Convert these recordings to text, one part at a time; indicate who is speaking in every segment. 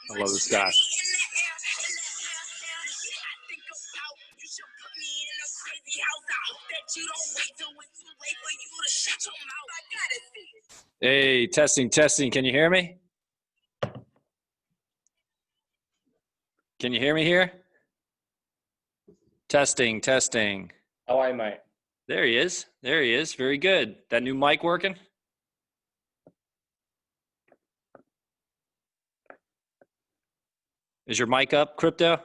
Speaker 1: I love this guy. Hey, testing. Can you hear me? Can you hear me here? Testing.
Speaker 2: How are you, mate?
Speaker 1: There he is. Very good. That new mic working? Is your mic up, Crypto?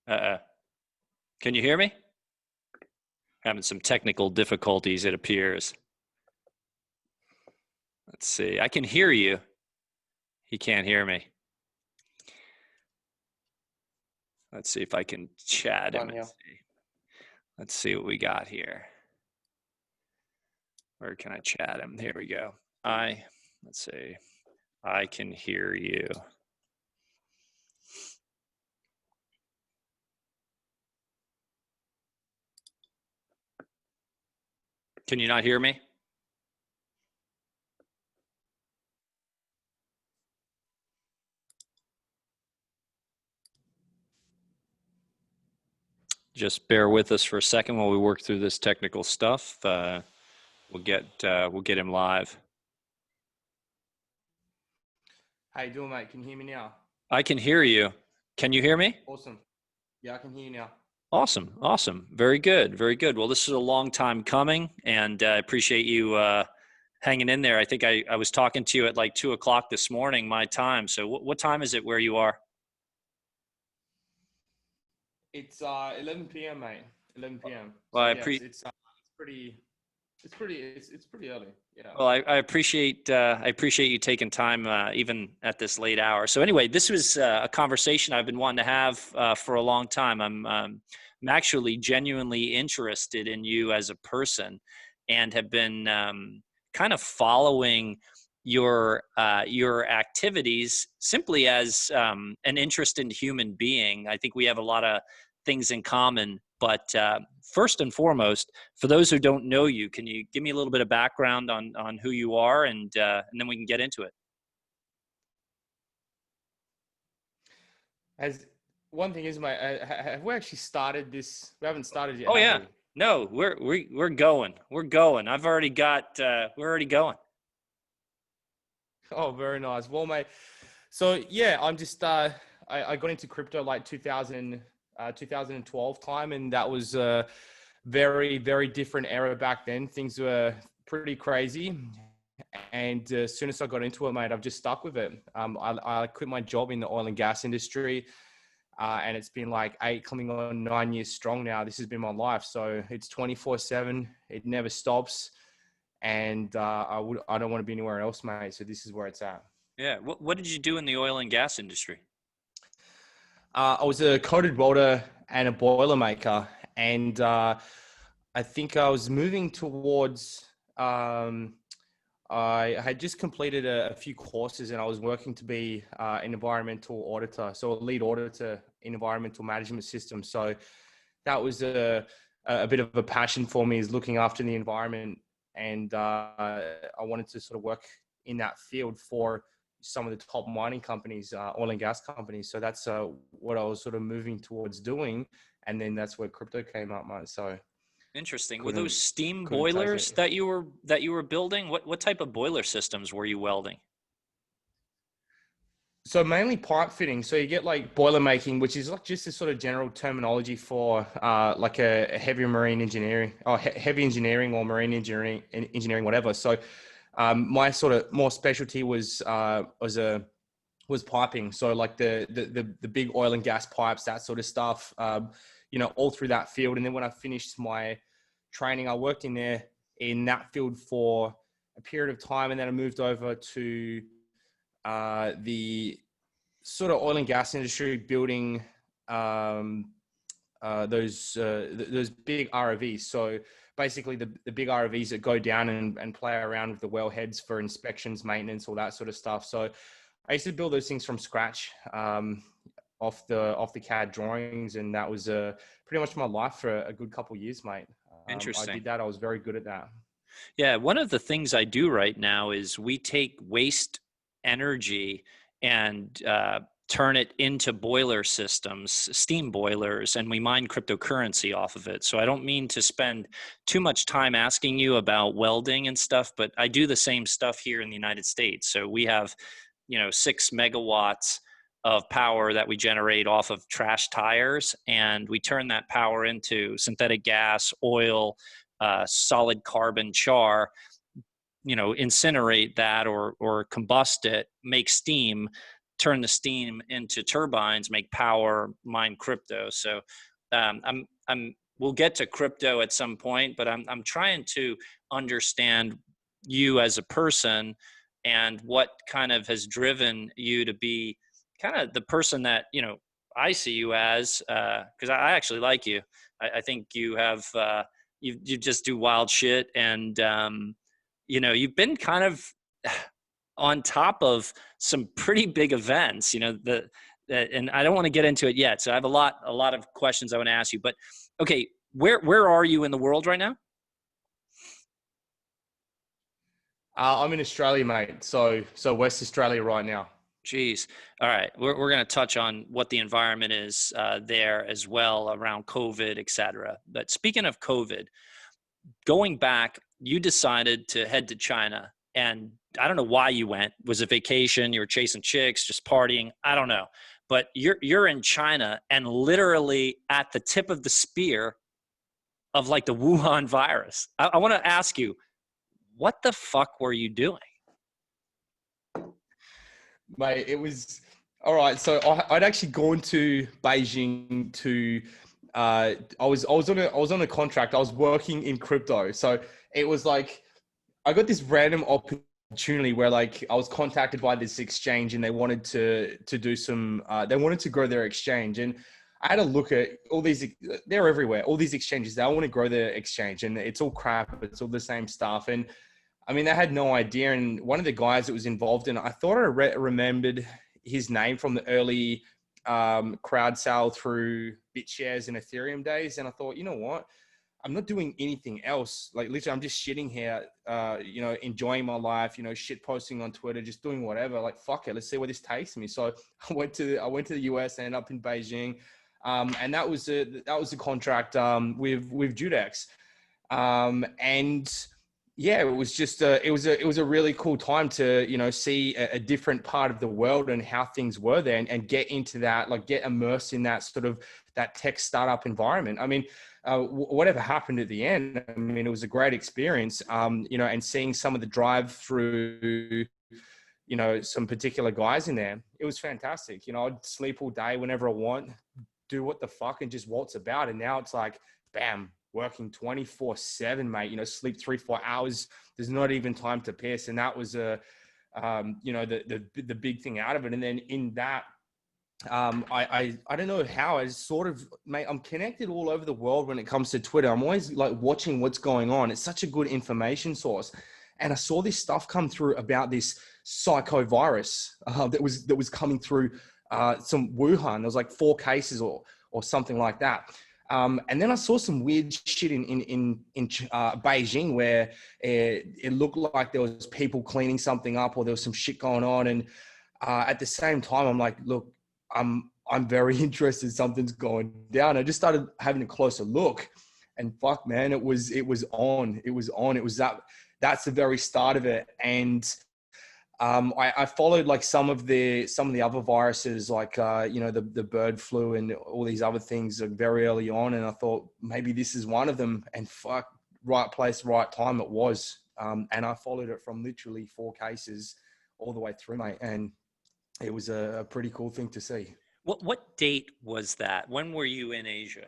Speaker 1: Can you hear me? Having some technical difficulties, it appears. Let's see. I can hear you. He can't hear me. Let's see if I can chat him. Let's see what we got here. Where can I chat him? Here we go. Let's see. I can hear you. Can you not hear me? Just bear with us for a second while we work through this technical stuff. We'll get him live.
Speaker 2: How you doing, mate? Can you hear me now?
Speaker 1: I can hear you. Can you hear me?
Speaker 2: Awesome. Yeah, I can hear you now.
Speaker 1: Awesome. Very good. Well, this is a long time coming, and I appreciate you hanging in there. I think I was talking to you at like 2 o'clock this morning, my time. So what time is it where you are?
Speaker 2: It's 11 p.m., mate. 11 p.m.
Speaker 1: Well,
Speaker 2: so, it's pretty early. Yeah.
Speaker 1: Well, I appreciate you taking time even at this late hour. So anyway, this was a conversation I've been wanting to have for a long time. I'm actually genuinely interested in you as a person, and have been kind of following your activities simply as an interest in human being. I think we have a lot of things in common. But first and foremost, for those who don't know you, can you give me a little bit of background on who you are, and then we can get into it.
Speaker 2: As one thing is, mate, have we actually started this? We haven't started yet.
Speaker 1: Oh yeah, no, we're going. I've already got. We're already going.
Speaker 2: Oh, very nice. Well, mate. So yeah, I'm just. I got into crypto like 2012 time, and that was a very, very different era back then. Things were pretty crazy, and as soon as I got into it, mate, I've just stuck with it. I quit my job in the oil and gas industry, and it's been like 8 coming on 9 years strong now. This has been my life, so it's 24/7. It never stops, and I don't want to be anywhere else, mate. So this is where it's at.
Speaker 1: Yeah. What did you do in the oil and gas industry?
Speaker 2: I was a coated welder and a boiler maker, and I think I was moving towards. I had just completed a few courses, and I was working to be an environmental auditor, so a lead auditor in environmental management systems. So that was a bit of a passion for me, is looking after the environment, and I wanted to sort of work in that field for some of the top mining companies, oil and gas companies. So that's what I was sort of moving towards doing. And then that's where crypto came up, mate. So
Speaker 1: interesting. Were those steam boilers that you were building? What type of boiler systems were you welding?
Speaker 2: So mainly pipe fitting. So you get like boiler making, which is like just a sort of general terminology for like a heavy marine engineering or heavy engineering or marine engineering, whatever. So my sort of more specialty was piping. So like the big oil and gas pipes, that sort of stuff, all through that field. And then when I finished my training, I worked in that field for a period of time. And then I moved over to the sort of oil and gas industry, building those big ROVs. So basically the big ROVs that go down and play around with the wellheads for inspections, maintenance, all that sort of stuff. So I used to build those things from scratch, off the CAD drawings, and that was pretty much my life for a good couple of years, mate. I
Speaker 1: Interesting.
Speaker 2: did that. I was very good at that.
Speaker 1: Yeah, one of the things I do right now is we take waste energy and turn it into boiler systems, steam boilers, and we mine cryptocurrency off of it. So I don't mean to spend too much time asking you about welding and stuff, but I do the same stuff here in the United States. So we have, 6 megawatts of power that we generate off of trash tires, and we turn that power into synthetic gas, oil, solid carbon char, incinerate that or combust it, make steam, turn the steam into turbines, make power, mine crypto. So we'll get to crypto at some point, but I'm trying to understand you as a person and what kind of has driven you to be kind of the person that I see you as, because I actually like you. I think you have you just do wild shit, and you've been kind of on top of some pretty big events. And I don't want to get into it yet, so I have a lot of questions I want to ask you. But okay, where are you in the world right now?
Speaker 2: I'm in Australia, mate. So West Australia right now.
Speaker 1: Jeez. All right. We're going to touch on what the environment is there as well around COVID, et cetera. But speaking of COVID, going back, you decided to head to China. And I don't know why you went. Was it vacation? You were chasing chicks, just partying? I don't know. But you're in China and literally at the tip of the spear of like the Wuhan virus. I want to ask you, what the fuck were you doing?
Speaker 2: Mate, it was all right. So I'd actually gone to Beijing to. I was on a contract. I was working in crypto, so it was like I got this random opportunity where like I was contacted by this exchange and they wanted to do some. They wanted to grow their exchange, and I had a look at all these. They're everywhere. All these exchanges. They all want to grow their exchange, and it's all crap. It's all the same stuff, and I mean, they had no idea. And one of the guys that was involved in it, I thought I remembered his name from the early crowd sale through BitShares and Ethereum days. And I thought, you know what? I'm not doing anything else. Like literally, I'm just shitting here, enjoying my life, shit posting on Twitter, just doing whatever. Like, fuck it, let's see where this takes me. So I went to the US and ended up in Beijing. And that was the contract with Judex. And yeah, it was just it was a really cool time to see a different part of the world and how things were there, and get into that, like get immersed in that sort of that tech startup environment. I mean, whatever happened at the end, I mean, it was a great experience. And seeing some of the drive through, some particular guys in there, it was fantastic. I'd sleep all day whenever I want, do what the fuck, and just waltz about. And now it's like, bam, working 24/7, mate, sleep 3-4 hours. There's not even time to piss. And that was the big thing out of it. And then in that, I don't know how I sort of, mate, I'm connected all over the world when it comes to Twitter. I'm always like watching what's going on. It's such a good information source. And I saw this stuff come through about this psycho virus that was coming through some Wuhan. There was like 4 cases or something like that. And then I saw some weird shit in Beijing where it looked like there was people cleaning something up, or there was some shit going on. And at the same time, I'm like, look, I'm very interested. Something's going down. I just started having a closer look, and fuck, man, it was on. It was on. It was that's the very start of it. And I followed like some of the other viruses, like the bird flu and all these other things very early on, and I thought maybe this is one of them. And fuck, right place, right time it was. And I followed it from literally 4 cases all the way through, mate. And it was a pretty cool thing to see.
Speaker 1: What date was that? When were you in Asia?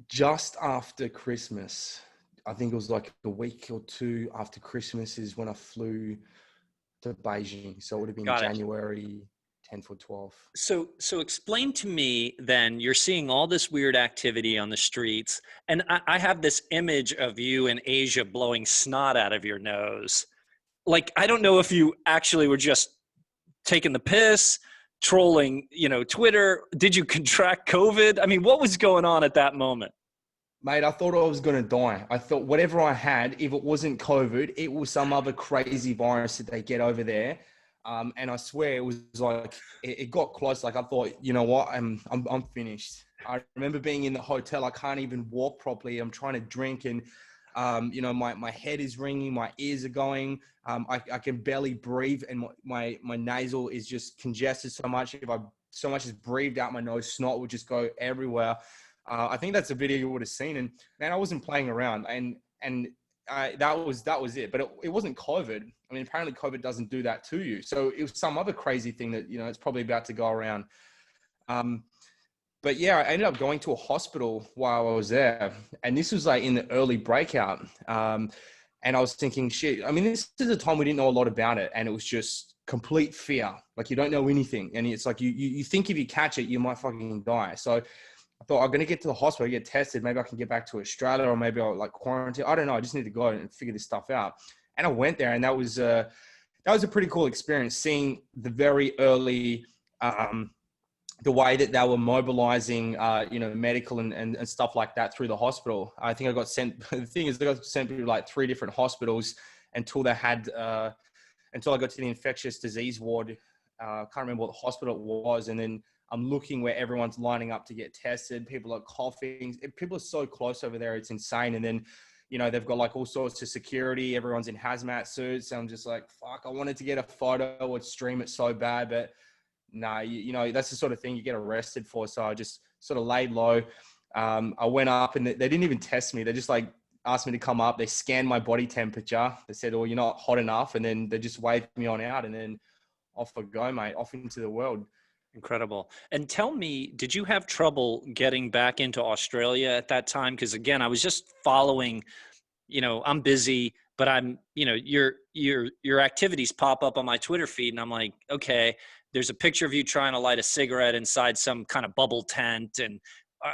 Speaker 2: Just after Christmas. I think it was like a week or 2 after Christmas is when I flew to Beijing. So it would have been
Speaker 1: Got it.
Speaker 2: January 10 foot 12.
Speaker 1: So explain to me then, you're seeing all this weird activity on the streets, and I have this image of you in Asia blowing snot out of your nose. Like, I don't know if you actually were just taking the piss, trolling, Twitter. Did you contract COVID? I mean, what was going on at that moment?
Speaker 2: Mate, I thought I was going to die. I thought whatever I had, if it wasn't COVID, it was some other crazy virus that they get over there. And I swear it was like, it got close. Like I thought, you know what? I'm finished. I remember being in the hotel. I can't even walk properly. I'm trying to drink and, my head is ringing. My ears are going. I can barely breathe. And my nasal is just congested so much. If I so much as breathed out my nose, snot would just go everywhere. I think that's a video you would have seen, and man, I wasn't playing around, and that was it. But it wasn't COVID. I mean, apparently COVID doesn't do that to you. So it was some other crazy thing that it's probably about to go around. But yeah, I ended up going to a hospital while I was there, and this was like in the early breakout. And I was thinking, shit. I mean, this is a time we didn't know a lot about it, and it was just complete fear. Like you don't know anything, and it's like you think if you catch it, you might fucking die. So I thought I'm going to get to the hospital, get tested. Maybe I can get back to Australia, or maybe I'll like quarantine. I don't know. I just need to go and figure this stuff out. And I went there, and that was a pretty cool experience, seeing the very early, the way that they were mobilizing, medical and stuff like that through the hospital. I think I got sent, the thing is, I got sent to like 3 different hospitals until I got to the infectious disease ward. Can't remember what the hospital it was. And then I'm looking where everyone's lining up to get tested. People are coughing. People are so close over there. It's insane. And then, they've got like all sorts of security. Everyone's in hazmat suits. I'm just like, fuck, I wanted to get a photo or stream it so bad, but nah, that's the sort of thing you get arrested for. So I just sort of laid low. I went up and they didn't even test me. They just like asked me to come up. They scanned my body temperature. They said, oh, you're not hot enough. And then they just waved me on out, and then off I go, mate, off into the world.
Speaker 1: Incredible. And tell me, did you have trouble getting back into Australia at that time? Because again, I was just following, I'm busy, but I'm, your activities pop up on my Twitter feed, and I'm like, okay, there's a picture of you trying to light a cigarette inside some kind of bubble tent. And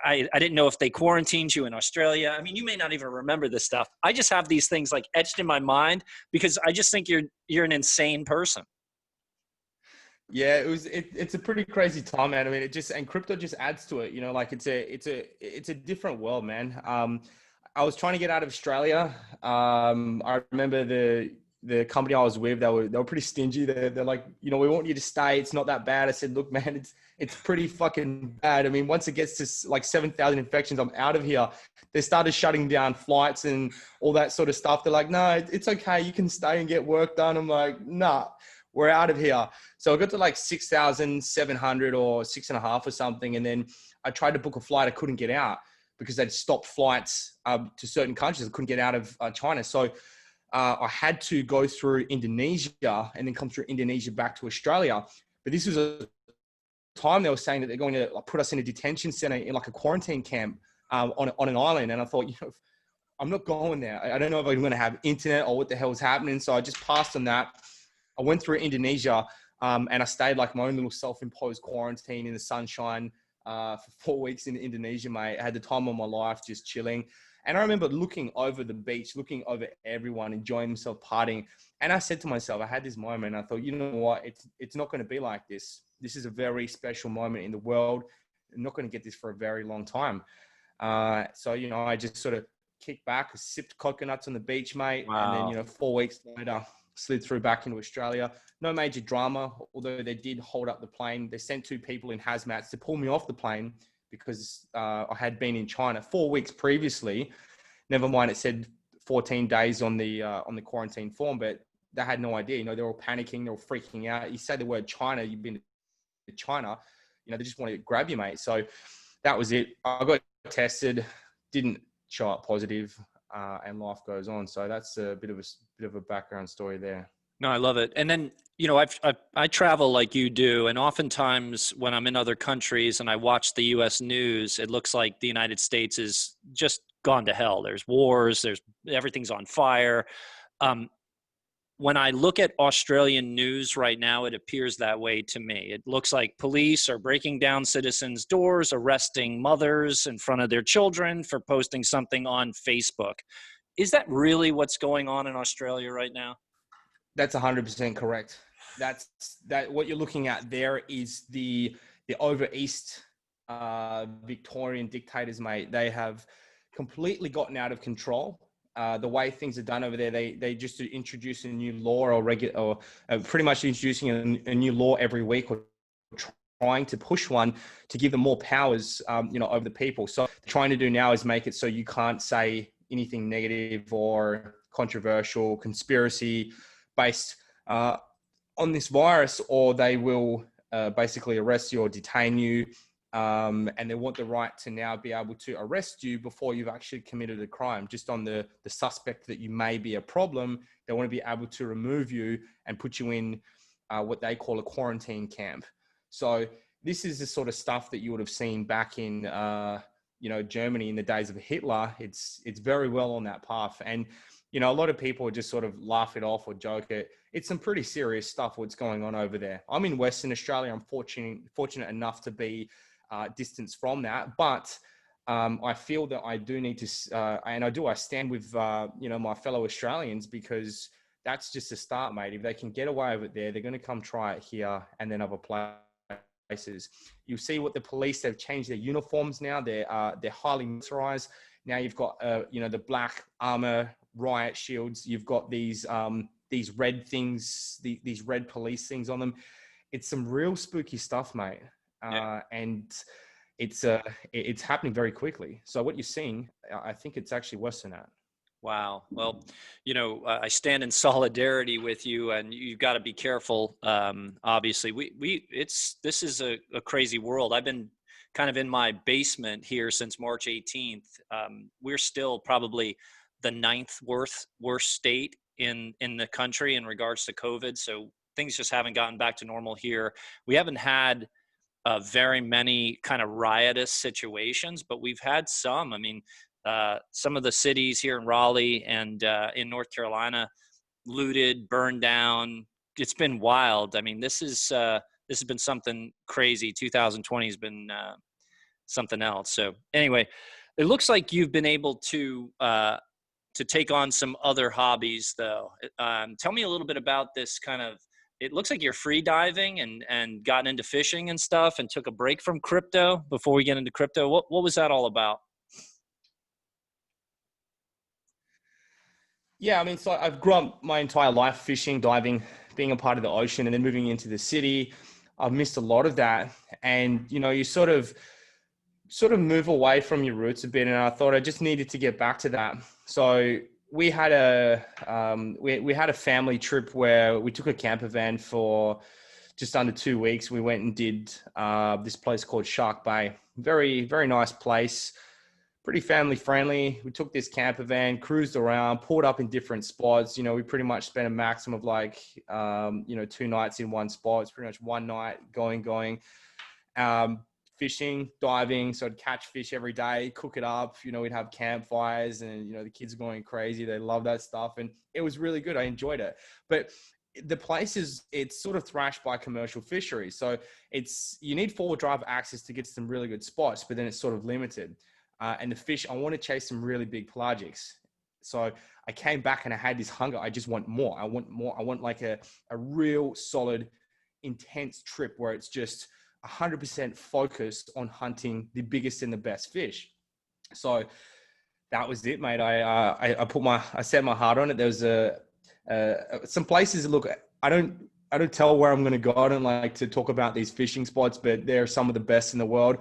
Speaker 1: I didn't know if they quarantined you in Australia. I mean, you may not even remember this stuff. I just have these things like etched in my mind because I just think you're an insane person.
Speaker 2: Yeah, it's a pretty crazy time, man. I mean, and crypto just adds to it, like it's a different world, man. I was trying to get out of Australia. I remember the company I was with, they were pretty stingy. They're like, we want you to stay. It's not that bad. I said, look, man, it's pretty fucking bad. I mean, once it gets to like 7,000 infections, I'm out of here. They started shutting down flights and all that sort of stuff. They're like, no, it's okay. You can stay and get work done. I'm like, nah, we're out of here. So I got to like 6,700 or 6.5 or something. And then I tried to book a flight. I couldn't get out because they'd stopped flights to certain countries. I couldn't get out of China. So I had to go through Indonesia and then come through Indonesia back to Australia. But this was a time they were saying that they're going to put us in a detention center in like a quarantine camp on an island. And I thought, I'm not going there. I don't know if I'm going to have internet or what the hell is happening. So I just passed on that. I went through Indonesia and I stayed like my own little self-imposed quarantine in the sunshine for 4 weeks in Indonesia, mate. I had the time of my life just chilling. And I remember looking over the beach, looking over everyone, enjoying myself, partying. And I said to myself, I had this moment. I thought, you know what? It's not going to be like this. This is a very special moment in the world. I'm not going to get this for a very long time. So, I just sort of kicked back, sipped coconuts on the beach, mate.
Speaker 1: Wow.
Speaker 2: And then, 4 weeks later, slid through back into Australia. No major drama, although they did hold up the plane. They sent 2 people in hazmats to pull me off the plane because I had been in China 4 weeks previously. Never mind, it said 14 days on the quarantine form, but they had no idea. They're all panicking, they're all freaking out. You say the word China, you've been to China, they just want to grab you, mate. So that was it. I got tested, didn't show up positive, and life goes on. So that's a bit of a background story there.
Speaker 1: No, I love it. And then, I travel like you do. And oftentimes when I'm in other countries and I watch the US news, it looks like the United States is just gone to hell. There's wars, everything's on fire. when I look at Australian news right now, it appears that way to me. It looks like police are breaking down citizens' doors, arresting mothers in front of their children for posting something on Facebook. Is that really what's going on in Australia right now?
Speaker 2: That's 100% correct. That what you're looking at there is the over east Victorian dictators, mate. They have completely gotten out of control. The way things are done over there, they just introduce a new law or pretty much introducing a new law every week, or trying to push one to give them more powers, over the people. So trying to do now is make it so you can't say anything negative or controversial, conspiracy based on this virus, or they will basically arrest you or detain you. And they want the right to now be able to arrest you before you've actually committed a crime, just on the suspect that you may be a problem. They want to be able to remove you and put you in what they call a quarantine camp. So this is the sort of stuff that you would have seen back in Germany in the days of Hitler. It's very well on that path. And a lot of people just sort of laugh it off or joke it. It's some pretty serious stuff what's going on over there. I'm in Western Australia. I'm fortunate enough to be distanced from that. But I feel that I do need to, I stand with, my fellow Australians, because that's just a start, mate. If they can get away with it there, they're going to come try it here and then other places. You see what the police have changed their uniforms now. They're highly militarized. Now you've got, the black armor, riot shields. You've got these red things, these red police things on them. It's some real spooky stuff, mate. And it's happening very quickly. So what you're seeing, I think it's actually worse than that.
Speaker 1: Wow. Well, I stand in solidarity with you, and you've got to be careful. Obviously, this is a crazy world. I've been kind of in my basement here since March 18th. We're still probably the ninth worst state in the country in regards to COVID. So things just haven't gotten back to normal here. We haven't had very many kind of riotous situations, but we've had some. I mean, some of the cities here in Raleigh and in North Carolina looted, burned down. It's been wild. I mean, this has been something crazy. 2020 has been something else. So anyway, it looks like you've been able to take on some other hobbies, though. Tell me a little bit about this kind of. It looks like you're free diving and gotten into fishing and stuff, and took a break from crypto before we get into crypto. What was that all about?
Speaker 2: Yeah, I mean, so I've grown up my entire life fishing, diving, being a part of the ocean, and then moving into the city. I've missed a lot of that, and you sort of move away from your roots a bit. And I thought I just needed to get back to that. So we had we had a family trip where we took a camper van for just under 2 weeks. We went and did this place called Shark Bay. Very, very nice place. Pretty family friendly. We took this camper van, cruised around, pulled up in different spots. We pretty much spent a maximum of 2 nights in one spot. It's pretty much one night going, fishing, diving. So I'd catch fish every day, cook it up. We'd have campfires, and, the kids are going crazy. They love that stuff. And it was really good. I enjoyed it. But the place it's sort of thrashed by commercial fisheries. So you need 4-wheel drive access to get to some really good spots, but then it's sort of limited. And the fish, I want to chase some really big pelagics. So I came back and I had this hunger. I just want more. I want more. I want like a real solid, intense trip where it's just 100% focused on hunting the biggest and the best fish. So that was it, mate. I set my heart on it. There was some places. Look, I don't tell where I'm going to go. I don't like to talk about these fishing spots, but they're some of the best in the world.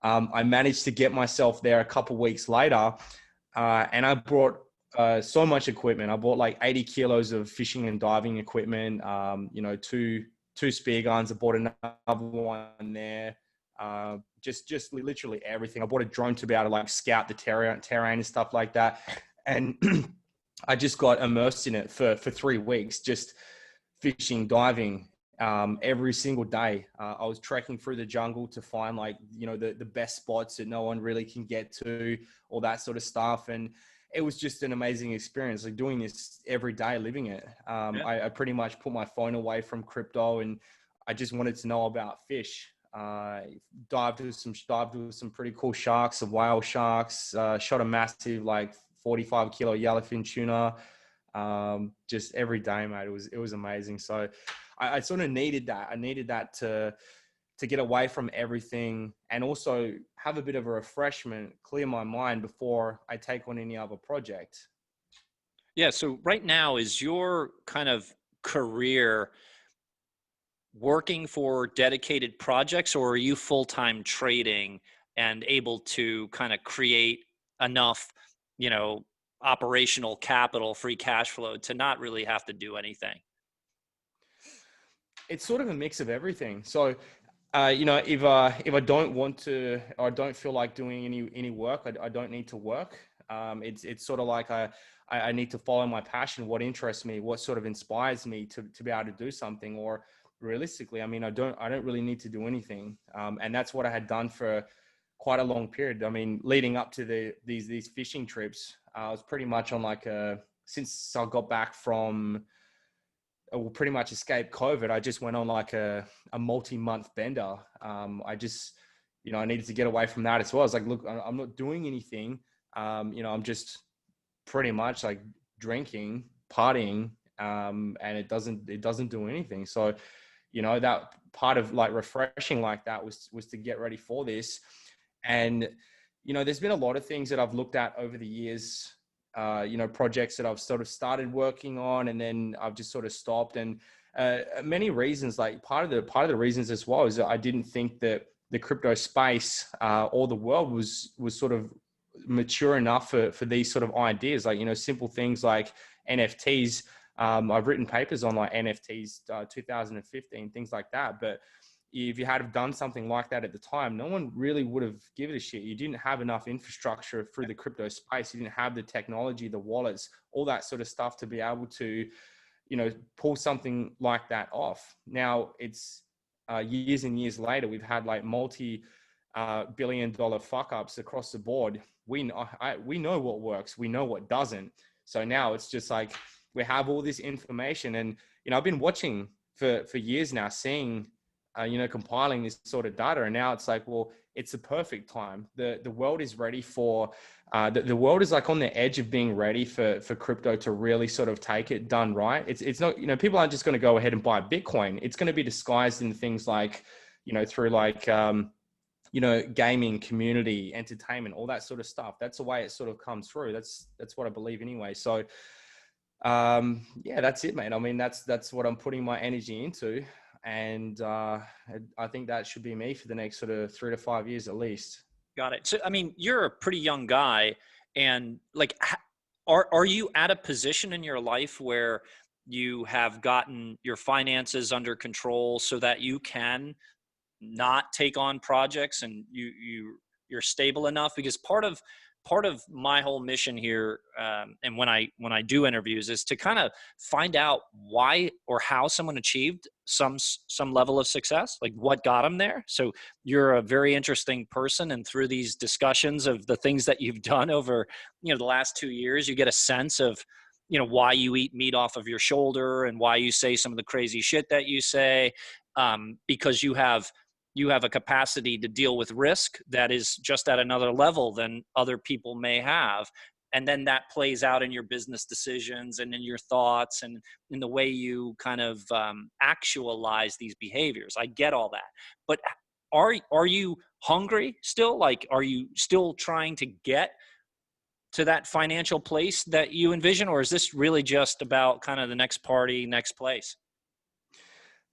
Speaker 2: I managed to get myself there a couple of weeks later, and I brought so much equipment. I bought like 80 kilos of fishing and diving equipment, two spear guns. I bought another one there, just literally everything. I bought a drone to be able to like scout the terrain and stuff like that. And I just got immersed in it for 3 weeks, just fishing, diving, every single day. I was trekking through the jungle to find the best spots that no one really can get to, all that sort of stuff. And it was just an amazing experience, like doing this every day, living it.
Speaker 1: Yeah.
Speaker 2: I pretty much put my phone away from crypto, and I just wanted to know about fish. Dived with some pretty cool sharks, some whale sharks. Shot a massive like 45 kilo yellowfin tuna. Just every day, mate. It was amazing. So I sort of needed that. I needed that to get away from everything and also have a bit of a refreshment, clear my mind before I take on any other project.
Speaker 1: Yeah. So right now, is your kind of career working for dedicated projects, or are you full-time trading and able to kind of create enough, you know, operational capital, free cash flow to not really have to do anything?
Speaker 2: It's sort of a mix of everything. So, if I don't want to, or I don't feel like doing any work, I don't need to work. It's sort of like I need to follow my passion, what interests me, what sort of inspires me to be able to do something. Or realistically, I mean, I don't really need to do anything. And that's what I had done for quite a long period. I mean, leading up to these fishing trips, I was pretty much on like since I got back from, well, pretty much escaped COVID, I just went on like a multi-month bender. I just, I needed to get away from that as well. I was like, look, I'm not doing anything. I'm just pretty much like drinking, partying, and it doesn't do anything. So, that part of like refreshing like that was to get ready for this. And, there's been a lot of things that I've looked at over the years, projects that I've sort of started working on, and then I've just sort of stopped. And many reasons, like part of the reasons as well, is that I didn't think that the crypto space or the world was sort of mature enough for these sort of ideas, like, simple things like NFTs. I've written papers on like NFTs, 2015, things like that. But if you had done something like that at the time, no one really would have given a shit. You didn't have enough infrastructure through the crypto space. You didn't have the technology, the wallets, all that sort of stuff to be able to, pull something like that off. Now it's years and years later, we've had like multi-billion-dollar fuck ups across the board. We know what works. We know what doesn't. So now it's just like we have all this information, and I've been watching for years now, seeing compiling this sort of data, and now it's like, well, it's a perfect time. The world is ready for the world is like on the edge of being ready for crypto to really sort of take it done right. It's not, people aren't just going to go ahead and buy Bitcoin. It's going to be disguised in things like, through like gaming, community, entertainment, all that sort of stuff. That's the way it sort of comes through. That's what I believe anyway. So yeah, that's it, mate. I mean, that's what I'm putting my energy into. And I think that should be me for the next sort of 3 to 5 years at least.
Speaker 1: Got it. So, I mean, you're a pretty young guy, and like, are you at a position in your life where you have gotten your finances under control so that you can not take on projects, and you're stable enough? Because part of my whole mission here, and when I do interviews, is to kind of find out why or how someone achieved some level of success, like what got them there. So you're a very interesting person, and through these discussions of the things that you've done over the last 2 years, you get a sense of why you eat meat off of your shoulder, and why you say some of the crazy shit that you say, because you have a capacity to deal with risk that is just at another level than other people may have. And then that plays out in your business decisions and in your thoughts and in the way you kind of actualize these behaviors. I get all that. But are you hungry still? Like, are you still trying to get to that financial place that you envision? Or is this really just about kind of the next party, next place?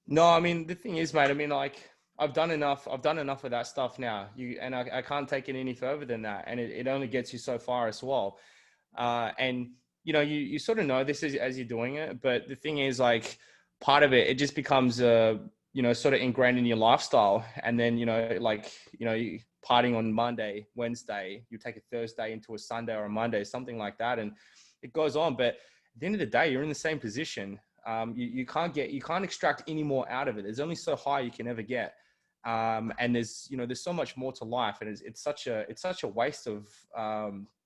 Speaker 2: No, I mean, the thing is, mate, I mean, like, I've done enough of that stuff now. I can't take it any further than that. And it only gets you so far as well. And you sort of know this as you're doing it, but the thing is, like, part of it just becomes sort of ingrained in your lifestyle. And then you partying on Monday, Wednesday, you take a Thursday into a Sunday or a Monday, something like that, and it goes on. But at the end of the day, you're in the same position. You can't extract any more out of it. There's only so high you can ever get. And there's so much more to life, and it's such a waste of,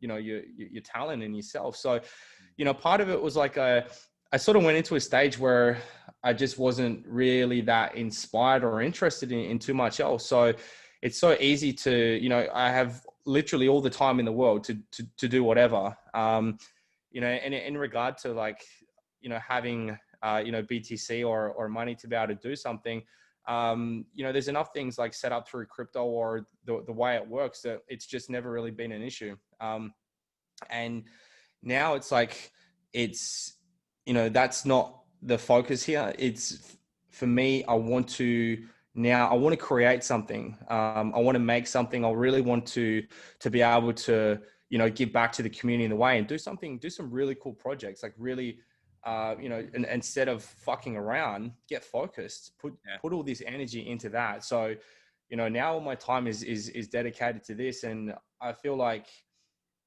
Speaker 2: your talent and yourself. So, part of it was like I sort of went into a stage where I just wasn't really that inspired or interested in too much else. So it's so easy to, I have literally all the time in the world to do whatever. And in regard to like, having, BTC or money to be able to do something, there's enough things like set up through crypto or the way it works that it's just never really been an issue. And now it's like, that's not the focus here. It's for me, I want to create something. I want to make something. I really want to be able to, give back to the community in the way and do some really cool projects, like really, and instead of fucking around, get focused, put all this energy into that. So, now all my time is dedicated to this. And I feel like,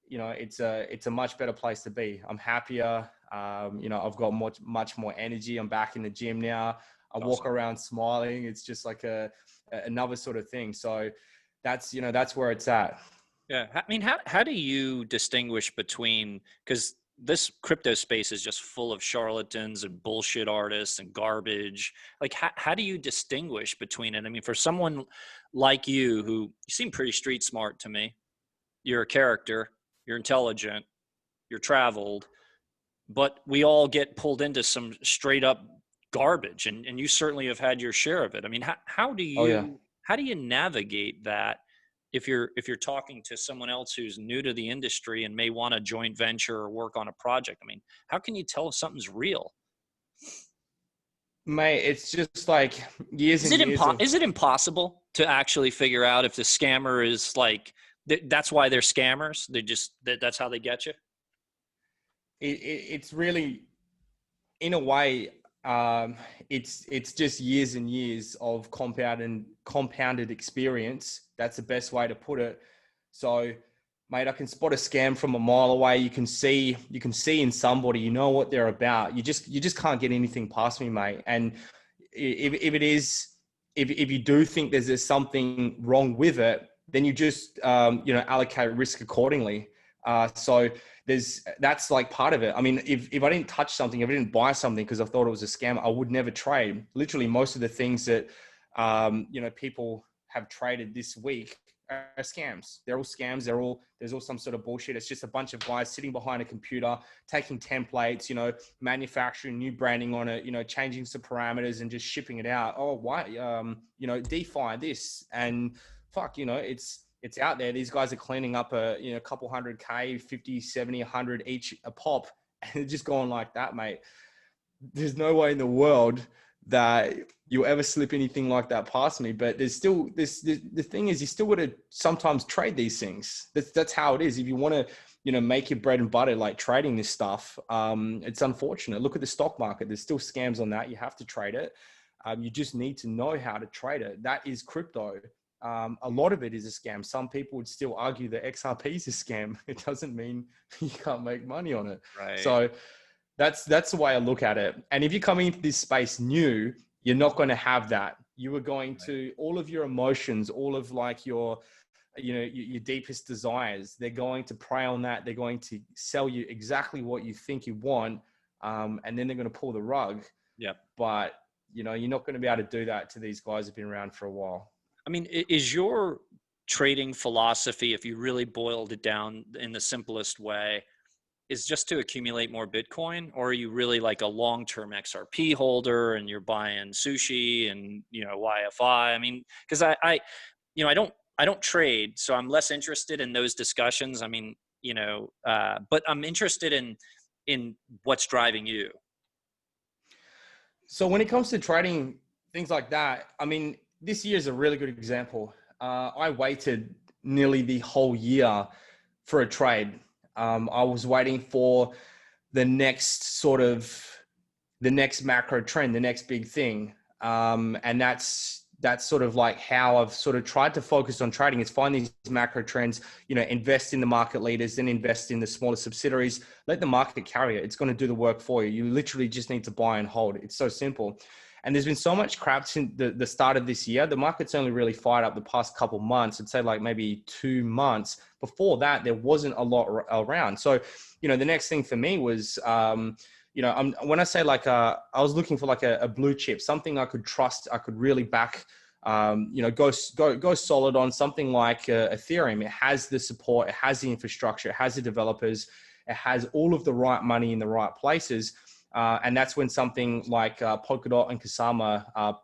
Speaker 2: it's a much better place to be. I'm happier. I've got much more energy. I'm back in the gym now. I walk around smiling. It's just like another sort of thing. So that's where it's at.
Speaker 1: Yeah. I mean, how do you distinguish between, because this crypto space is just full of charlatans and bullshit artists and garbage. Like, how do you distinguish between it? I mean, for someone like you, who you seem pretty street smart to me, you're a character, you're intelligent, you're traveled, but we all get pulled into some straight up garbage, and you certainly have had your share of it. I mean, how do you navigate that if you're talking to someone else who's new to the industry and may want a joint venture or work on a project? I mean, how can you tell if something's real?
Speaker 2: Mate, it's just like years and years.
Speaker 1: Is it impossible to actually figure out if the scammer is like, that's why they're scammers? That's how they get you?
Speaker 2: It's really, in a way, it's just years and years of compounded experience. That's the best way to put it. So, mate, I can spot a scam from a mile away. You can see in somebody, what they're about. You just can't get anything past me, mate. And if you do think there's something wrong with it, then you just allocate risk accordingly. So that's like part of it. I mean, if I didn't touch something, if I didn't buy something because I thought it was a scam, I would never trade. Literally, most of the things that people have traded this week are scams. They're all scams. There's all some sort of bullshit. It's just a bunch of guys sitting behind a computer, taking templates, manufacturing new branding on it, changing some parameters and just shipping it out. Oh, why? DeFi this, and fuck, it's out there. These guys are cleaning up a couple $100K, 50, 70, 100 each a pop, and it's just going like that, mate. There's no way in the world that you'll ever slip anything like that past me. But there's still the thing is, you still got to sometimes trade these things. That's how it is. If you want to, make your bread and butter, like trading this stuff, it's unfortunate. Look at the stock market. There's still scams on that. You have to trade it. You just need to know how to trade it. That is crypto. A lot of it is a scam. Some people would still argue that XRP is a scam. It doesn't mean you can't make money on it.
Speaker 1: Right.
Speaker 2: So that's the way I look at it. And if you're coming into this space new, you're not going to have that. You are going to, all of your emotions, all of like your deepest desires, they're going to prey on that. They're going to sell you exactly what you think you want. And then they're going to pull the rug.
Speaker 1: Yeah.
Speaker 2: But, you're not going to be able to do that to these guys who've been around for a while.
Speaker 1: I mean, is your trading philosophy, if you really boiled it down in the simplest way, is just to accumulate more Bitcoin? Or are you really like a long-term XRP holder and you're buying sushi and, YFI? I mean, because I don't trade, so I'm less interested in those discussions. I mean, but I'm interested in what's driving you.
Speaker 2: So when it comes to trading, things like that, I mean, this year is a really good example. I waited nearly the whole year for a trade. I was waiting for the next macro trend, the next big thing. And that's sort of like how I've sort of tried to focus on trading, is find these macro trends, invest in the market leaders, then invest in the smaller subsidiaries, let the market carry it. It's going to do the work for you. You literally just need to buy and hold. It's so simple. And there's been so much crap since the start of this year. The market's only really fired up the past couple months. I'd say like maybe 2 months. Before that, there wasn't a lot around. So, the next thing for me was, when I say like, I was looking for like a blue chip, something I could trust, I could really back, go solid on, something like Ethereum. It has the support, it has the infrastructure, it has the developers, it has all of the right money in the right places. And that's when something like Polkadot and Kusama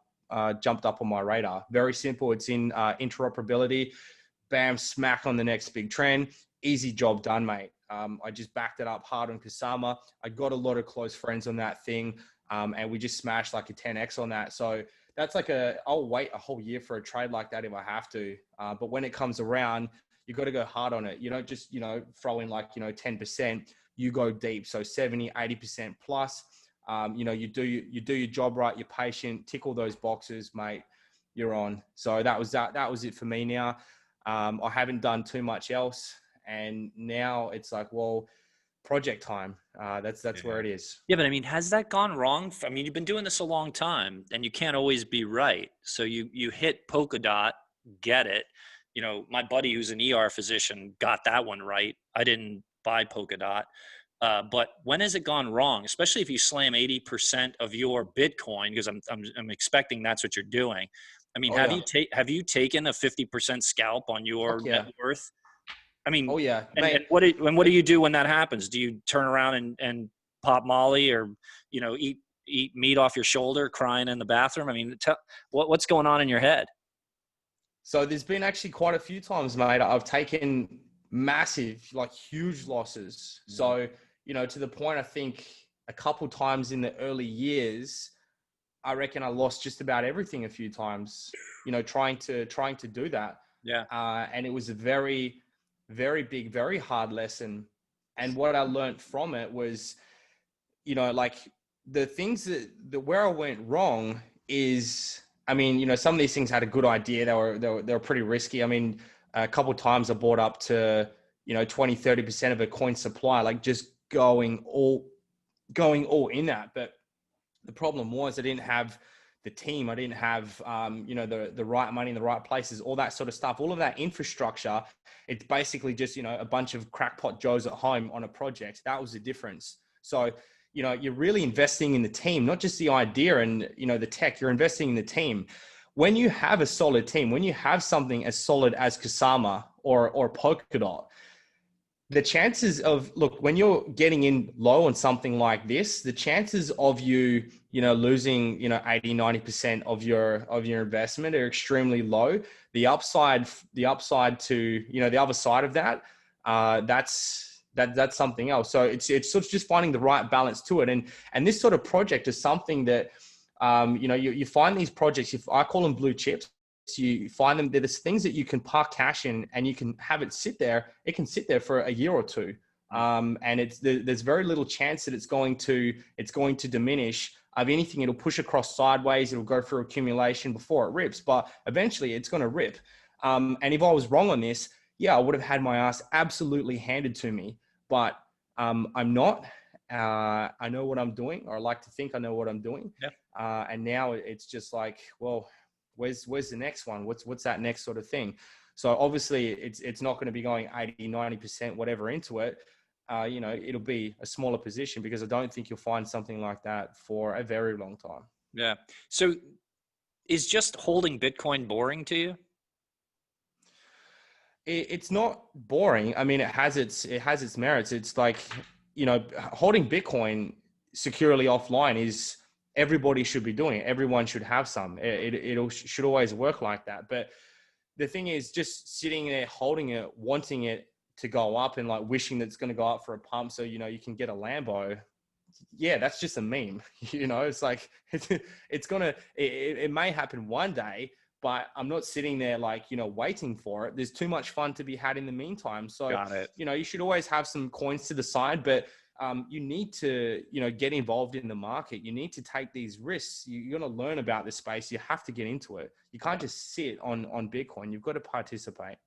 Speaker 2: jumped up on my radar. Very simple. It's in interoperability. Bam, smack on the next big trend. Easy job done, mate. I just backed it up hard on Kusama. I got a lot of close friends on that thing, and we just smashed like a 10x on that. So that's like I'll wait a whole year for a trade like that if I have to. But when it comes around, you got to go hard on it. You don't just, throw in like, 10%. You go deep. So 70, 80% plus. You do your job right. You're patient. Tick all those boxes, mate. You're on. So that was it for me now. I haven't done too much else. And now it's like, well, project time. That's where it is.
Speaker 1: Yeah, but I mean, has that gone wrong? I mean, you've been doing this a long time, and you can't always be right. So you hit Polkadot, get it. My buddy who's an ER physician got that one right. I didn't buy Polkadot. But when has it gone wrong? Especially if you slam 80% of your Bitcoin, because I'm expecting that's what you're doing. I mean, have you taken a 50% scalp on your net worth? I mean, and what do you do when that happens? Do you turn around and pop Molly, or eat meat off your shoulder, crying in the bathroom? I mean, what's going on in your head?
Speaker 2: So there's been actually quite a few times, mate, I've taken massive, like huge losses. So, to the point, I think a couple times in the early years, I reckon I lost just about everything a few times, trying to do that.
Speaker 1: Yeah.
Speaker 2: And it was a very, very big, very hard lesson. And what I learned from it was, like the things that where I went wrong is, I mean, some of these things had a good idea. They were pretty risky. I mean, a couple of times I bought up to, 20, 30% of a coin supply, like just going all in that. But the problem was I didn't have the team. I didn't have, the right money in the right places, all that sort of stuff, all of that infrastructure. It's basically just, a bunch of crackpot Joes at home on a project. That was the difference. So, you're really investing in the team, not just the idea and, the tech. You're investing in the team. When you have a solid team, when you have something as solid as Kusama or Polkadot, the chances of, look, when you're getting in low on something like this, the chances of you, losing, 80, 90% of your investment are extremely low. The upside to, the other side of that, that's something else. So it's sort of just finding the right balance to it. And this sort of project is something that, you find these projects, if I call them blue chips, you find them, there's things that you can park cash in and you can have it sit there. It can sit there for a year or two. And there's very little chance that it's going to diminish. If anything, it'll push across sideways. It'll go through accumulation before it rips, but eventually it's going to rip. And if I was wrong on this, I would have had my ass absolutely handed to me, but I'm not. I know what I'm doing, or I like to think I know what I'm doing.
Speaker 1: Yeah.
Speaker 2: And now it's just like, well, where's the next one? What's that next sort of thing? So obviously it's not going to be going 80, 90%, whatever into it. It'll be a smaller position, because I don't think you'll find something like that for a very long time.
Speaker 1: Yeah. So is just holding Bitcoin boring to you?
Speaker 2: It's not boring. I mean, it has its merits. It's like, holding Bitcoin securely offline is, everybody should be doing it. Everyone should have some. It should always work like that. But the thing is, just sitting there, holding it, wanting it to go up, and like wishing that it's going to go up for a pump, so you can get a Lambo. Yeah, that's just a meme. It's like it may happen one day, but I'm not sitting there like, waiting for it. There's too much fun to be had in the meantime. So,
Speaker 1: Got it.
Speaker 2: You should always have some coins to the side, but you need to, get involved in the market. You need to take these risks. You're going to learn about this space. You have to get into it. You can't just sit on Bitcoin. You've got to participate.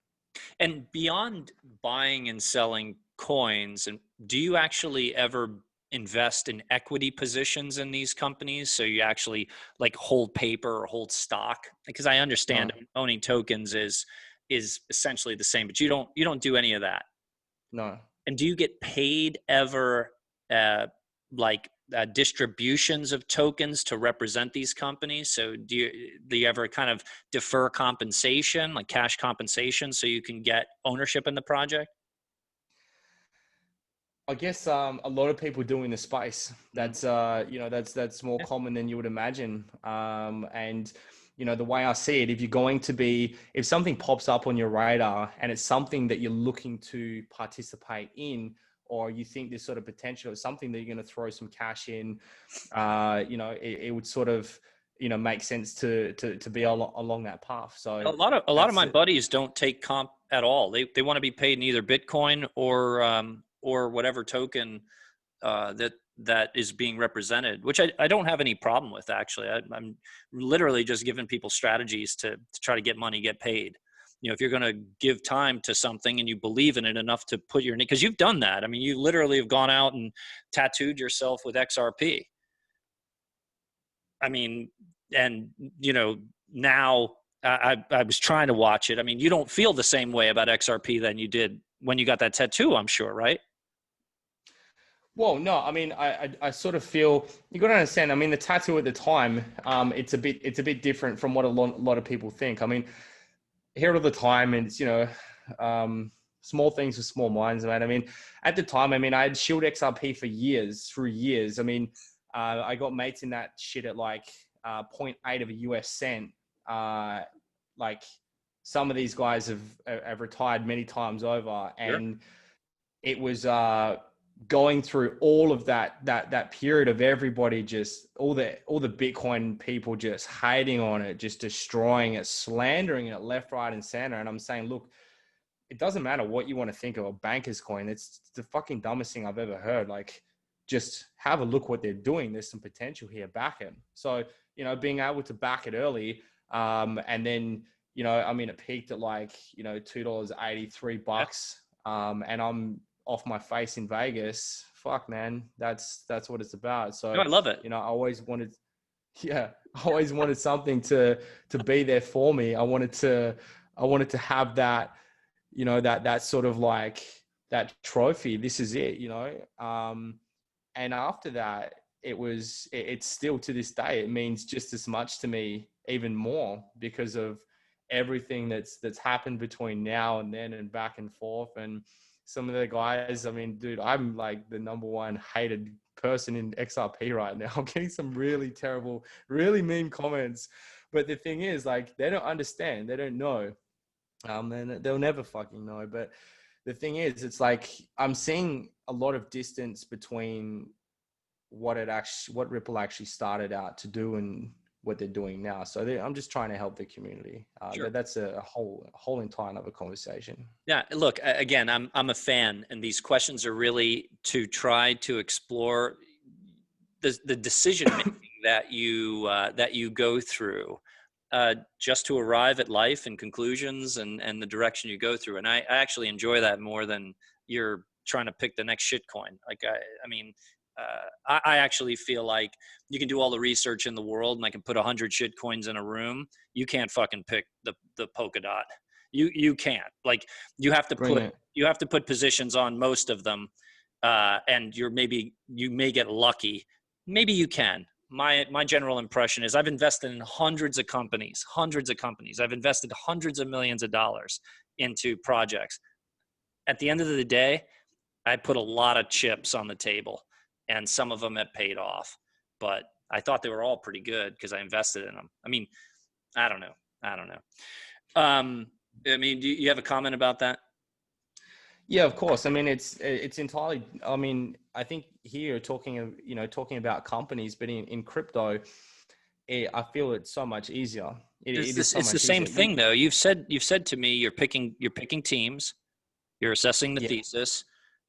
Speaker 1: And beyond buying and selling coins, and do you actually ever invest in equity positions in these companies? So you actually like hold paper or hold stock? Because I understand
Speaker 2: No,
Speaker 1: owning tokens is essentially the same, but you don't do any of that.
Speaker 2: no.
Speaker 1: And do you get paid ever, uh, like distributions of tokens to represent these companies? So do you ever kind of defer compensation, like cash compensation, so you can get ownership in the project?
Speaker 2: I guess a lot of people do in the space.
Speaker 1: Mm.
Speaker 2: That's that's more
Speaker 1: Yeah.
Speaker 2: common than you would imagine. And the way I see it, if something pops up on your radar and it's something that you're looking to participate in, or you think there's sort of potential, it's something that you're going to throw some cash in, it would sort of make sense to be along that path. So
Speaker 1: A lot of
Speaker 2: that's
Speaker 1: my
Speaker 2: it.
Speaker 1: buddies don't take comp at all. They want to be paid in either Bitcoin or whatever token that is being represented, which I don't have any problem with, actually. I'm literally just giving people strategies to try to get money, get paid. If you're going to give time to something and you believe in it enough to put your name, because you've done that. I mean, you literally have gone out and tattooed yourself with XRP. I mean, and now I was trying to watch it. I mean, you don't feel the same way about XRP than you did when you got that tattoo, I'm sure, right?
Speaker 2: Well, no, I mean, I sort of feel you got to understand. I mean, the tattoo at the time, it's a bit different from what a lot of people think. I mean, here all the time, and it's small things with small minds, man. I mean, at the time, I mean, I had Shield XRP through years. I mean, I got mates in that shit at like zero point 0.8 of a US cent. Uh, like some of these guys have retired many times over,
Speaker 1: Sure.
Speaker 2: and it was going through all of that period of everybody just all the Bitcoin people just hating on it, just destroying it, slandering it left, right, and center. And I'm saying, look, it doesn't matter what you want to think of a banker's coin. It's the fucking dumbest thing I've ever heard. Like, just have a look what they're doing. There's some potential here. Back it. So, being able to back it early, and then, I mean, it peaked at like, $2.80,
Speaker 1: Yeah.
Speaker 2: $3, and I'm off my face in Vegas. Fuck, man, that's what it's about.
Speaker 1: No,
Speaker 2: So,
Speaker 1: I love it.
Speaker 2: I always wanted, yeah, I always wanted something to be there for me. I wanted to have that, that sort of like that trophy. This is it, and after that, it's still to this day, it means just as much to me, even more, because of everything that's happened between now and then and back and forth. And some of the guys, I mean, dude, I'm like the number one hated person in XRP right now. I'm getting some really terrible, really mean comments. But the thing is, like, they don't understand, they don't know. And they'll never fucking know. But the thing is, it's like I'm seeing a lot of distance between what Ripple actually started out to do and what they're doing now. So I'm just trying to help the community.
Speaker 1: Sure.
Speaker 2: That's a whole entire other conversation.
Speaker 1: Yeah, look, again, I'm a fan, and these questions are really to try to explore the decision making that you go through, just to arrive at life and conclusions and the direction you go through. And I actually enjoy that more than you're trying to pick the next shit coin. Like I mean, I actually feel like you can do all the research in the world, and I can put 100 shit coins in a room. You can't fucking pick the polka dot. You can't. Like, you have to
Speaker 2: Bring
Speaker 1: put
Speaker 2: it.
Speaker 1: you have to put positions on most of them, and you may get lucky. Maybe you can. My general impression is I've invested in hundreds of companies. I've invested hundreds of millions of dollars into projects. At the end of the day, I put a lot of chips on the table, and some of them have paid off. But I thought they were all pretty good because I invested in them. I mean, I don't know. I don't know. I mean, do you have a comment about that?
Speaker 2: Yeah, of course. I mean, it's entirely. I mean, I think here talking about companies, but in crypto, I feel it's so much easier. It is so
Speaker 1: It's the
Speaker 2: much
Speaker 1: same
Speaker 2: easier.
Speaker 1: thing, though. You've said to me you're picking teams, you're assessing the
Speaker 2: Yeah,
Speaker 1: thesis.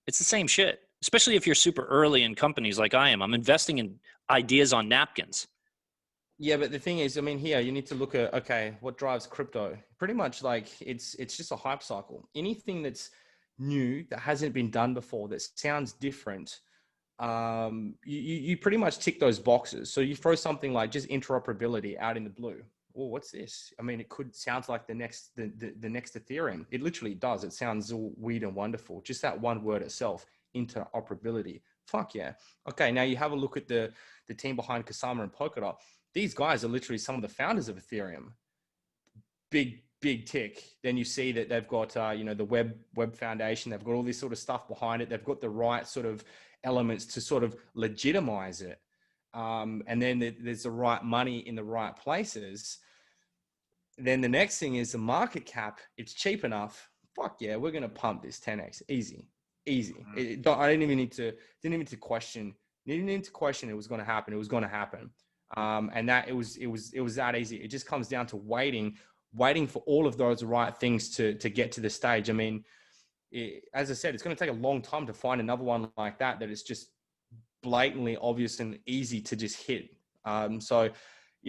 Speaker 1: It's the same shit, especially if you're super early in companies like I am. I'm investing in ideas on napkins.
Speaker 2: yeah, but the thing is, I mean, here you need to look at, okay, what drives crypto? Pretty much like it's just a hype cycle. Anything that's new that hasn't been done before, that sounds different, you pretty much tick those boxes. So you throw something like just interoperability out in the blue. Well, what's this? I mean, it sounds like the next Ethereum. It literally does. It sounds all weird and wonderful. Just that one word itself, interoperability. Fuck yeah. Okay, now you have a look at the team behind Kusama and Polkadot. These guys are literally some of the founders of Ethereum. Big tick. Then you see that they've got the web foundation. They've got all this sort of stuff behind it. They've got the right sort of elements to sort of legitimize it. And then there's the right money in the right places. Then the next thing is the market cap. It's cheap enough. Fuck yeah, we're gonna pump this 10x easy. I didn't even need to question. Didn't need to question it was going to happen. It was going to happen. And that it was that easy. It just comes down to waiting for all of those right things to get to the stage. I mean, as I said, it's going to take a long time to find another one like that is just blatantly obvious and easy to just hit. So,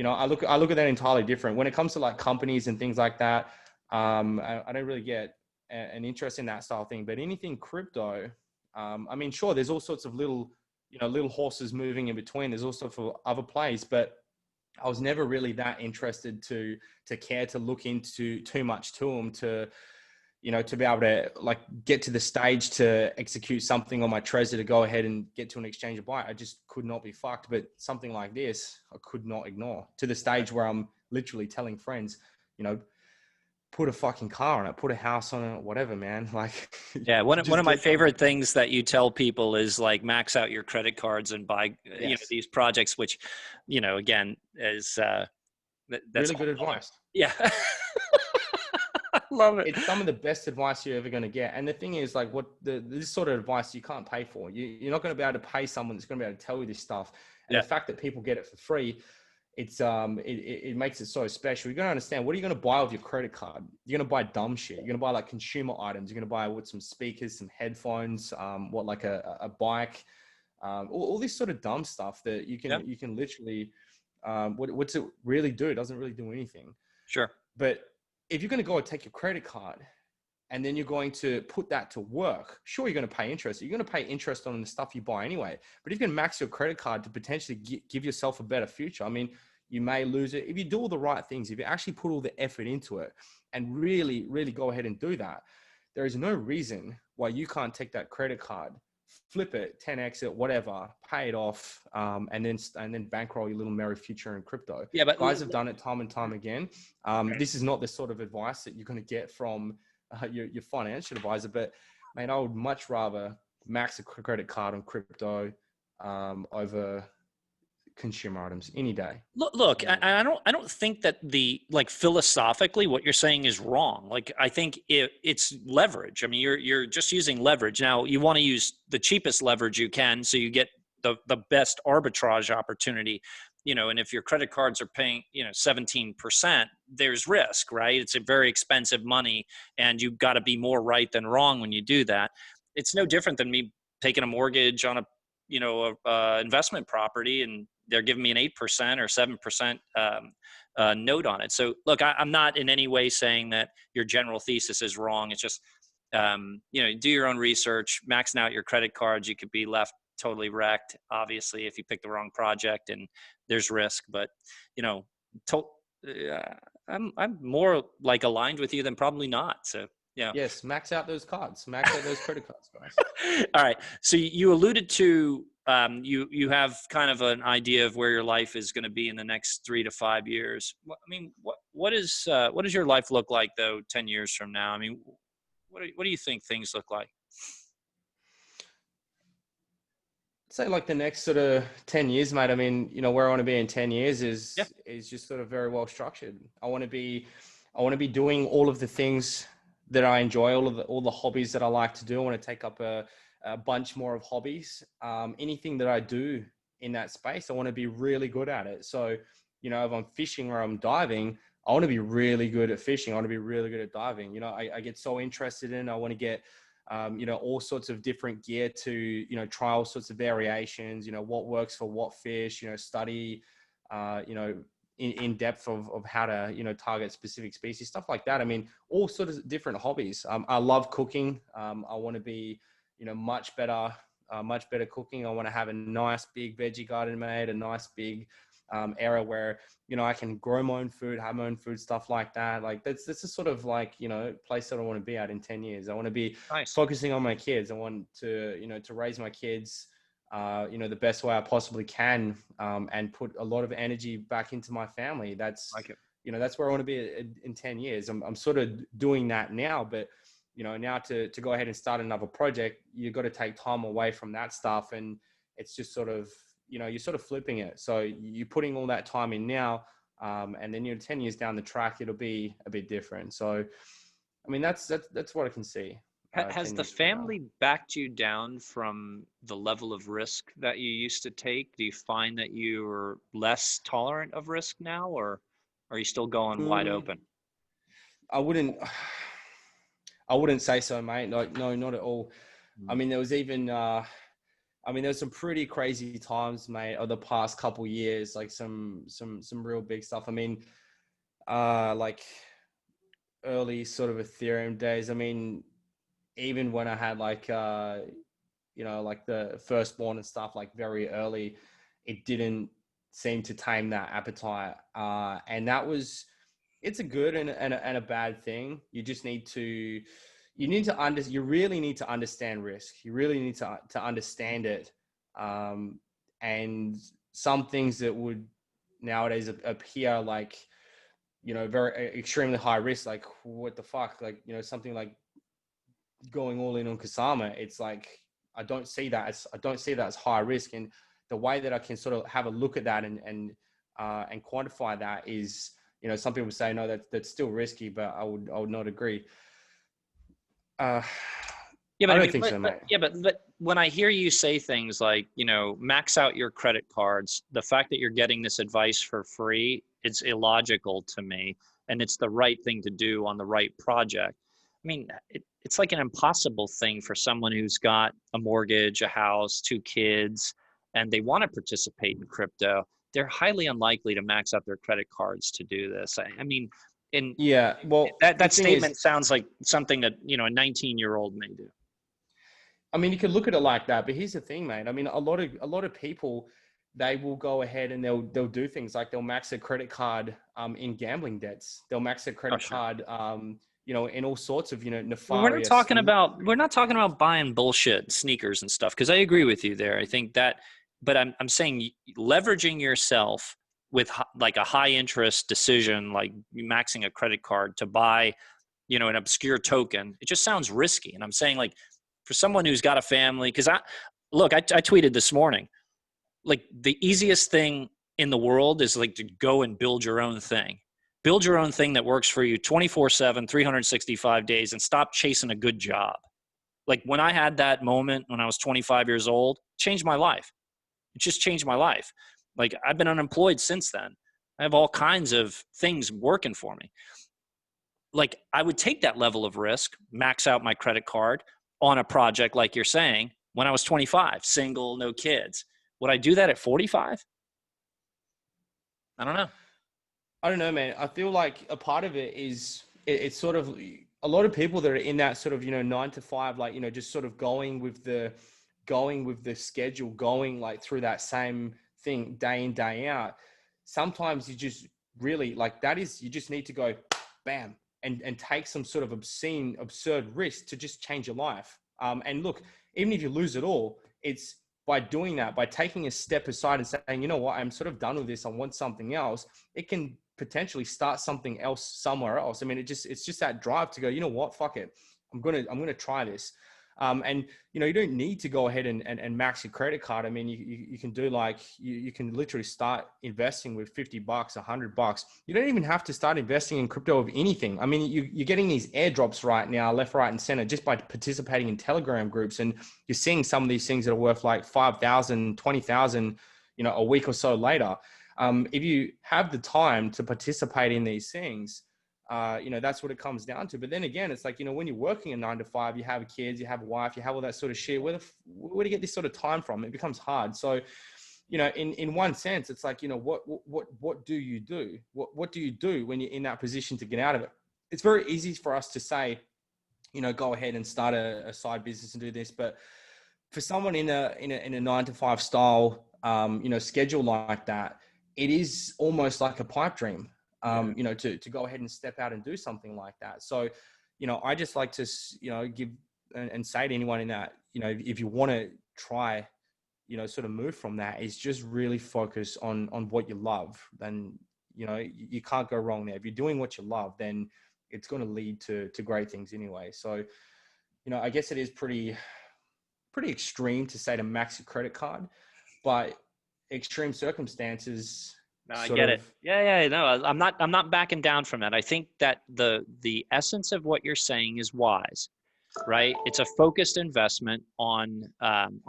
Speaker 2: I look at that entirely different. When it comes to like companies and things like that, I don't really get an interest in that style thing. But anything crypto, I mean, sure, there's all sorts of little horses moving in between. There's also for other plays, but I was never really that interested to care to look into too much to them to be able to like get to the stage to execute something on my Trezor to go ahead and get to an exchange or buy. I just could not be fucked. But something like this, I could not ignore to the stage where I'm literally telling friends, put a fucking car on it, put a house on it, whatever, man. Like,
Speaker 1: yeah, one of my favorite things that you tell people is like max out your credit cards and buy, these projects, which, again, is that's
Speaker 2: really good advice.
Speaker 1: Yeah. I love it.
Speaker 2: It's some of the best advice you're ever going to get. And the thing is, like, this sort of advice you can't pay for. You're not going to be able to pay someone that's going to be able to tell you this stuff. And the fact that people get it for free, it makes it so special. You're going to understand, what are you going to buy with your credit card? You're going to buy dumb shit. You're going to buy like consumer items. You're going to buy some speakers, some headphones, like a bike, all this sort of dumb stuff that you can literally, what's it really do? It doesn't really do anything.
Speaker 1: Sure.
Speaker 2: But if you're going to go and take your credit card and then you're going to put that to work, sure, you're going to pay interest. You're going to pay interest on the stuff you buy anyway. But if you can max your credit card to potentially give yourself a better future, I mean, you may lose it. If you do all the right things, if you actually put all the effort into it and really, really go ahead and do that, there is no reason why you can't take that credit card, flip it, 10x it, whatever, pay it off, and then bankroll your little merry future in crypto.
Speaker 1: Yeah, but
Speaker 2: guys have done it time and time again. This is not the sort of advice that you're going to get from your financial advisor, but mate, I would much rather max a credit card on crypto over consumer items any day.
Speaker 1: Look, I don't think that philosophically what you're saying is wrong. Like, I think it's leverage. I mean, you're just using leverage. Now you want to use the cheapest leverage you can, so you get the best arbitrage opportunity, and if your credit cards are paying, 17%, there's risk, right? It's a very expensive money, and you've got to be more right than wrong when you do that. It's no different than me taking a mortgage on a investment property, and they're giving me an 8% or 7% note on it. So look, I'm not in any way saying that your general thesis is wrong. It's just, do your own research, maxing out your credit cards. You could be left totally wrecked, obviously, if you pick the wrong project, and there's risk. But, I'm more like aligned with you than probably not. So, yeah.
Speaker 2: Yes, max out those cards. Max out those credit cards, guys.
Speaker 1: All right. So you alluded to you have kind of an idea of where your life is going to be in the next 3 to 5 years. I mean, what does your life look like though 10 years from now? I mean, what do you think things look like?
Speaker 2: Say like the next sort of 10 years, mate. I mean, where I want to be in 10 years is just sort of very well structured. I want to be doing all of the things that I enjoy, all the hobbies that I like to do. I want to take up a bunch more of hobbies. Anything that I do in that space, I want to be really good at it. So, if I'm fishing or I'm diving, I want to be really good at fishing. I want to be really good at diving. I get so interested in, I want to get, all sorts of different gear to, try all sorts of variations, what works for what fish, study, in depth of how to, target specific species, stuff like that. I mean, all sorts of different hobbies. I love cooking. I want to be, much better much better cooking. I want to have a nice big veggie garden made, a nice big area where, you know, I can grow my own food, have my own food, stuff like that. Like that's a sort of like, you know, place that I want to be at in 10 years. I want to be
Speaker 1: Nice.
Speaker 2: focusing on my kids. I want to, you know, to raise my kids, you know, the best way I possibly can, and put a lot of energy back into my family. That's,
Speaker 1: Like it.
Speaker 2: you know, that's where I want to be in 10 years. I'm sort of doing that now, but, you know, now to go ahead and start another project, you've got to take time away from that stuff. And it's just sort of, you know, you're sort of flipping it. So you're putting all that time in now, and then, you know, 10 years down the track, it'll be a bit different. So, I mean, that's what I can see.
Speaker 1: Has
Speaker 2: 10
Speaker 1: the
Speaker 2: years from now.
Speaker 1: family backed you down from the level of risk that you used to take? Do you find that you're less tolerant of risk now, or are you still going wide
Speaker 2: Mm,
Speaker 1: open?
Speaker 2: I wouldn't, I wouldn't say so, mate. Like, no, not at all. I
Speaker 1: Mm.
Speaker 2: mean, there was even, I mean, there's some pretty crazy times, mate, of the past couple years, like some real big stuff. I mean, like early sort of Ethereum days. I mean, even when I had like, you know, like the firstborn and stuff, like very early, it didn't seem to tame that appetite. And that was, it's a good and a bad thing. You just need to, you really need to understand risk. You really need to understand it. And some things that would nowadays appear like, you know, very extremely high risk, like what the fuck, like, you know, something like going all in on Kasama. It's like, I don't see that as high risk. And the way that I can sort of have a look at that and quantify that is, you know, some people say, no, that's still risky, but I would not agree. Uh,
Speaker 1: Yeah,
Speaker 2: I
Speaker 1: but I
Speaker 2: don't
Speaker 1: mean,
Speaker 2: think so, mate.
Speaker 1: but when I hear you say things like, you know, max out your credit cards, the fact that you're getting this advice for free, it's illogical to me, and it's the right thing to do on the right project. I mean, it's like an impossible thing for someone who's got a mortgage, a house, two kids, and they want to participate in crypto. They're highly unlikely to max out their credit cards to do this. I mean, in
Speaker 2: Yeah. Well, the
Speaker 1: that
Speaker 2: thing is,
Speaker 1: statement sounds like something that, you know, a 19-year-old may do.
Speaker 2: I mean, you could look at it like that, but here's the thing, mate. I mean, a lot of people, they will go ahead and they'll do things like they'll max their credit card in gambling debts. They'll max their
Speaker 1: Oh,
Speaker 2: credit
Speaker 1: sure.
Speaker 2: card, you know, in all sorts of, you know,
Speaker 1: Well,
Speaker 2: nefarious.
Speaker 1: we're not talking about buying bullshit sneakers and stuff, because I agree with you there. I think that, but I'm saying leveraging yourself with like a high interest decision, like maxing a credit card to buy, you know, an obscure token. It just sounds risky. And I'm saying, like, for someone who's got a family, because I tweeted this morning, like the easiest thing in the world is like to go and build your own thing. Build your own thing that works for you 24/7, 365 days, and stop chasing a good job. Like when I had that moment when I was 25 years old, changed my life. It just changed my life. Like I've been unemployed since then. I have all kinds of things working for me. Like I would take that level of risk, max out my credit card on a project like you're saying when I was 25, single, no kids. Would I do that at 45? I don't know.
Speaker 2: I don't know, man. I feel like a part of it is it's sort of a lot of people that are in that sort of, you know, 9 to 5, like, you know, just sort of going with the schedule, going like through that same thing day in, day out. Sometimes you just really like that is, you just need to go bam and take some sort of absurd risk to just change your life. And look, even if you lose it all, it's by doing that, by taking a step aside and saying, you know what, I'm sort of done with this. I want something else. It can potentially start something else somewhere else. I mean, it's just that drive to go, you know what, fuck it. I'm going to try this. And, you know, you don't need to go ahead and max your credit card. I mean, you can do like, you can literally start investing with $50, $100. You don't even have to start investing in crypto of anything. I mean, you're getting these airdrops right now, left, right, and center, just by participating in Telegram groups. And you're seeing some of these things that are worth like 5,000, 20,000, you know, a week or so later. If you have the time to participate in these things, you know, that's what it comes down to. But then again, it's like, you know, when you're working a 9 to 5, you have kids, you have a wife, you have all that sort of shit. Where do you get this sort of time from? It becomes hard. So, you know, in one sense, it's like, you know, what do you do? What do you do when you're in that position to get out of it? It's very easy for us to say, you know, go ahead and start a side business and do this. But for someone in a 9 to 5 style, schedule like that, it is almost like a pipe dream, to go ahead and step out and do something like that. So, I just like to, give and say to anyone in that, if you want to try, sort of move from that, is just really focus on what you love. Then, you can't go wrong there. If you're doing what you love, then it's going to lead to great things anyway. So, I guess it is pretty extreme to say to max your credit card, but extreme circumstances.
Speaker 1: No, I get it. Yeah. No, I'm not backing down from that. I think that the essence of what you're saying is wise, right? It's a focused investment on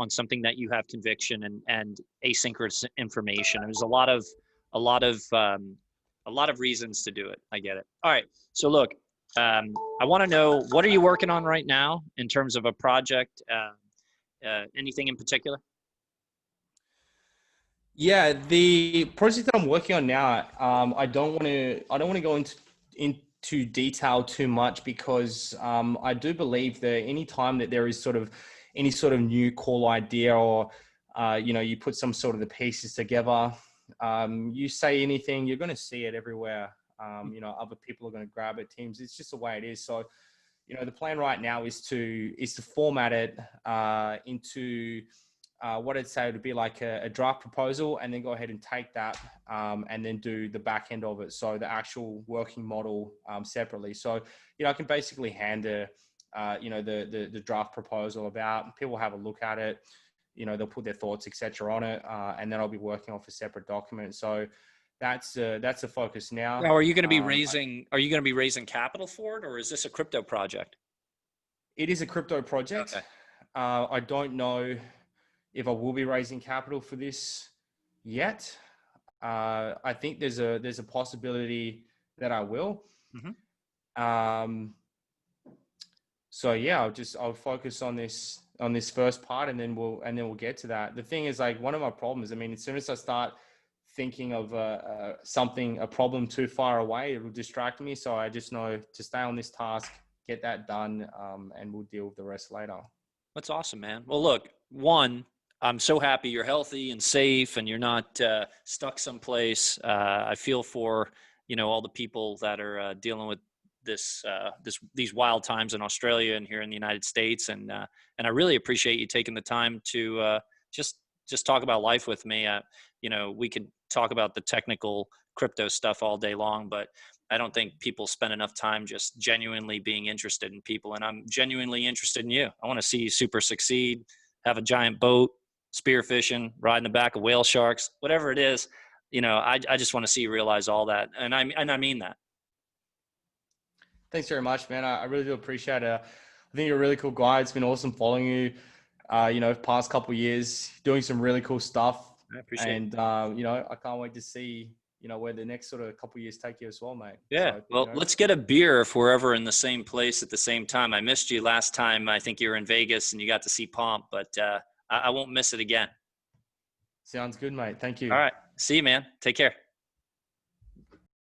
Speaker 1: something that you have conviction and asynchronous information. There's a lot of reasons to do it. I get it. All right. So look, I want to know, what are you working on right now in terms of a project? Anything in particular?
Speaker 2: Yeah, the project that I'm working on now, I don't want to go into detail too much, because I do believe that any time that there is sort of any sort of new cool idea, or you put some sort of the pieces together, you say anything, you're going to see it everywhere. Other people are going to grab it. Teams, it's just the way it is. So, the plan right now is to format it into what I'd say would be like a draft proposal, and then go ahead and take that and then do the back end of it. So the actual working model separately. So, I can basically hand the draft proposal about, people have a look at it, they'll put their thoughts, etc. on it. And then I'll be working off a separate document. So that's the focus now.
Speaker 1: Now, are you going to be raising capital for it, or is this a crypto project?
Speaker 2: It is a crypto project.
Speaker 1: Okay.
Speaker 2: I don't know if I will be raising capital for this yet. I think there's a possibility that I will.
Speaker 1: Mm-hmm.
Speaker 2: So yeah, I'll focus on this first part, and then we'll get to that. The thing is, like, one of my problems, I mean, as soon as I start thinking of a problem too far away, it'll distract me. So I just know to stay on this task, get that done, and we'll deal with the rest later.
Speaker 1: That's awesome, man. Well, look, I'm so happy you're healthy and safe, and you're not stuck someplace. I feel for all the people that are dealing with these wild times in Australia and here in the United States, and I really appreciate you taking the time to just talk about life with me. We could talk about the technical crypto stuff all day long, but I don't think people spend enough time just genuinely being interested in people, and I'm genuinely interested in you. I want to see you super succeed, have a giant boat, spearfishing, riding the back of whale sharks, whatever it is. I just want to see you realize all that, and I mean that.
Speaker 2: Thanks very much, man. I really do appreciate it. I think you're a really cool guy. It's been awesome following you, past couple of years, doing some really cool stuff.
Speaker 1: I appreciate it.
Speaker 2: And, I can't wait to see, where the next sort of couple of years take you as well, mate.
Speaker 1: Yeah.
Speaker 2: So,
Speaker 1: well, let's get a beer if we're ever in the same place at the same time. I missed you last time. I think you were in Vegas and you got to see Pomp, but I won't miss it again.
Speaker 2: Sounds good, mate. Thank you.
Speaker 1: All right. See you, man. Take care.